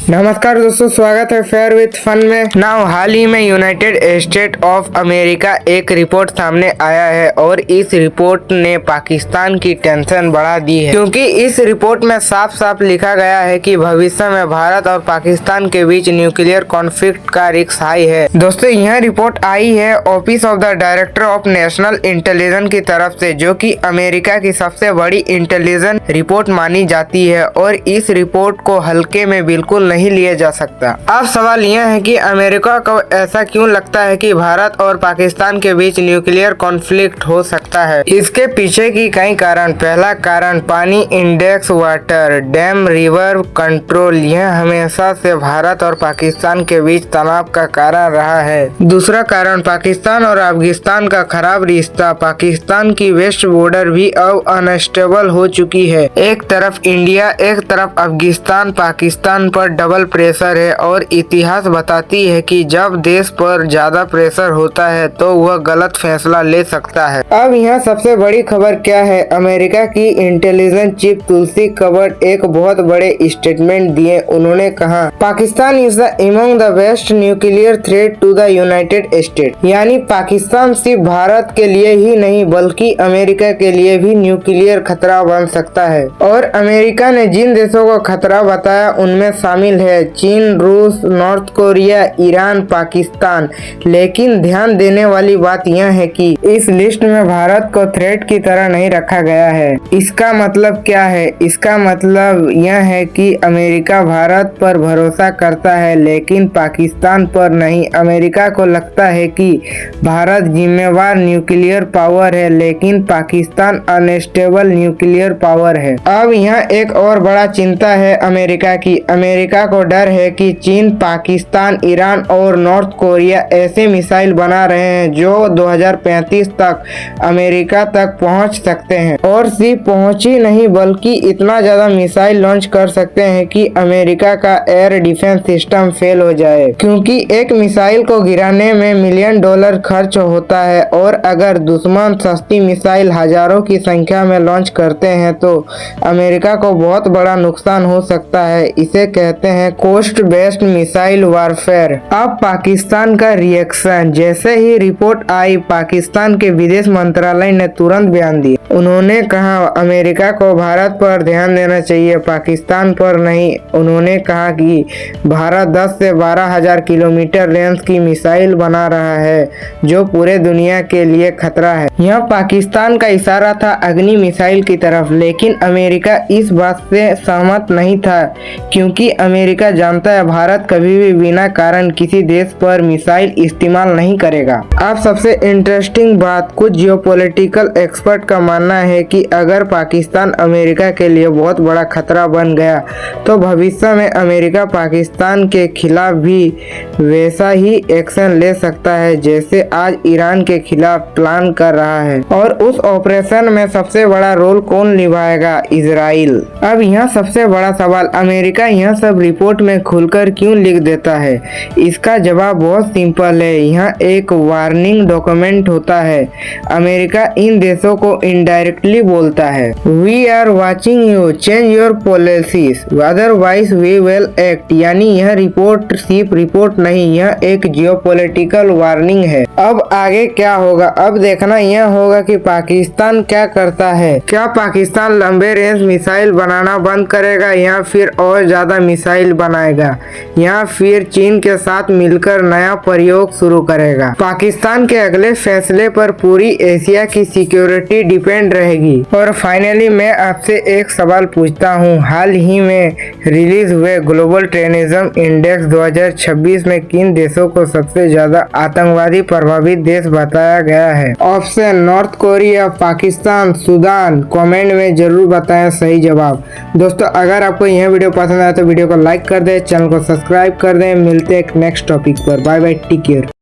नमस्कार दोस्तों, स्वागत है फेयर विथ फन में। नाउ हाल ही में यूनाइटेड स्टेट ऑफ अमेरिका एक रिपोर्ट सामने आया है और इस रिपोर्ट ने पाकिस्तान की टेंशन बढ़ा दी है, क्योंकि इस रिपोर्ट में साफ साफ लिखा गया है कि भविष्य में भारत और पाकिस्तान के बीच न्यूक्लियर कॉन्फ्लिक्ट का रिस्क हाई है। दोस्तों, यह रिपोर्ट आई है office of the director of national intelligence की तरफ से, जो कि अमेरिका की सबसे बड़ी इंटेलिजेंस रिपोर्ट मानी जाती है और इस रिपोर्ट को हल्के में बिल्कुल नहीं लिया जा सकता। अब सवाल यह है कि अमेरिका को ऐसा क्यों लगता है कि भारत और पाकिस्तान के बीच न्यूक्लियर कॉन्फ्लिक्ट हो सकता है। इसके पीछे की कई कारण। पहला कारण पानी index, water dam, river control, यह हमेशा से भारत और पाकिस्तान के बीच तनाव का कारण रहा है। दूसरा कारण पाकिस्तान और अफगानिस्तान का खराब रिश्ता। पाकिस्तान की वेस्ट बॉर्डर भी अब अनस्टेबल हो चुकी है। एक तरफ इंडिया, एक तरफ अफगानिस्तान। पाकिस्तान पर डबल प्रेशर है और इतिहास बताती है कि जब देश पर ज्यादा प्रेशर होता है तो वह गलत फैसला ले सकता है। अब यहाँ सबसे बड़ी खबर क्या है। अमेरिका की इंटेलिजेंस चीफ तुलसी कबर्ड एक बहुत बड़े स्टेटमेंट दिए। उन्होंने कहा, Pakistan is the among the best nuclear threat to the United State. यानी पाकिस्तान सिर्फ भारत के लिए ही नहीं बल्कि अमेरिका के लिए भी न्यूक्लियर खतरा बन सकता है। और अमेरिका ने जिन देशों को खतरा बताया उनमें शामिल है चीन, रूस, नॉर्थ कोरिया, ईरान, पाकिस्तान। लेकिन ध्यान देने वाली बात यह है कि इस लिस्ट में भारत को थ्रेट की तरह नहीं रखा गया है। इसका मतलब क्या है? इसका मतलब यह है कि अमेरिका भारत पर भरोसा करता है लेकिन पाकिस्तान पर नहीं। अमेरिका को लगता है कि भारत जिम्मेवार न्यूक्लियर पावर है लेकिन पाकिस्तान अनस्टेबल न्यूक्लियर पावर है। अब यहाँ एक और बड़ा चिंता है अमेरिका की। अमेरिका को डर है कि चीन, पाकिस्तान, ईरान और नॉर्थ कोरिया ऐसे मिसाइल बना रहे हैं जो 2035 तक अमेरिका तक पहुंच सकते हैं। और सिर्फ पहुंच ही नहीं बल्कि इतना ज्यादा मिसाइल लॉन्च कर सकते हैं कि अमेरिका का एयर डिफेंस सिस्टम फेल हो जाए, क्योंकि एक मिसाइल को गिराने में $1 मिलियन खर्च होता है। और अगर दुश्मन सस्ती मिसाइल हजारों की संख्या में लॉन्च करते हैं तो अमेरिका को बहुत बड़ा नुकसान हो सकता है। इसे कहते हैं कोस्ट बेस्ड मिसाइल वारफेयर। अब पाकिस्तान का रिएक्शन। जैसे ही रिपोर्ट आई, पाकिस्तान के विदेश मंत्रालय ने तुरंत बयान दिया। उन्होंने कहा अमेरिका को भारत पर ध्यान देना चाहिए, पाकिस्तान पर नहीं। उन्होंने कहा कि भारत 10 से 12 हजार किलोमीटर रेंज की मिसाइल बना रहा है जो पूरे दुनिया के लिए खतरा है। यह पाकिस्तान का इशारा था अग्नि मिसाइल की तरफ, लेकिन अमेरिका इस बात से सहमत नहीं था, क्योंकि अमेरिका जानता है भारत कभी भी बिना कारण किसी देश पर मिसाइल इस्तेमाल नहीं करेगा। अब सबसे इंटरेस्टिंग बात, कुछ जियोपॉलिटिकल एक्सपर्ट का मानना है कि अगर पाकिस्तान अमेरिका के लिए बहुत बड़ा खतरा बन गया तो भविष्य में अमेरिका पाकिस्तान के खिलाफ भी वैसा ही एक्शन ले सकता है जैसे आज ईरान के खिलाफ प्लान कर रहा है। और उस ऑपरेशन में सबसे बड़ा रोल कौन निभाएगा? इजराइल। अब यहाँ सबसे बड़ा सवाल, अमेरिका यह सब रिपोर्ट में खुलकर क्यों लिख देता है? इसका जवाब बहुत सिंपल है। यहाँ एक वार्निंग डॉक्यूमेंट होता है। अमेरिका इन देशों को इनडायरेक्टली बोलता है, we are watching you, change your policies, otherwise we will act. यानी यह रिपोर्ट सिर्फ रिपोर्ट नहीं, यह एक जियोपॉलिटिकल वार्निंग है। अब आगे क्या होगा? अब देखना यह होगा कि पाकिस्तान क्या करता है। क्या पाकिस्तान लंबे रेंज मिसाइल बनाना बंद करेगा या फिर और ज्यादा मिसाइल बनाएगा, या फिर चीन के साथ मिलकर नया प्रयोग शुरू करेगा? पाकिस्तान के अगले फैसले पर पूरी एशिया की सिक्योरिटी डिपेंड रहेगी। और फाइनली मैं आपसे एक सवाल पूछता हूँ, हाल ही में रिलीज हुए ग्लोबल टेररिज्म इंडेक्स 2026 में किन देशों को सबसे ज्यादा आतंकवादी प्रभावित देश बताया गया है? Option north Korea, Pakistan, Sudan. Comment में जरूर बताएं सही जवाब। दोस्तों, अगर आपको यह वीडियो पसंद आया तो वीडियो को लाइक कर दें, चैनल को सब्सक्राइब कर दें। मिलते हैं एक नेक्स्ट टॉपिक पर। Bye bye, take care.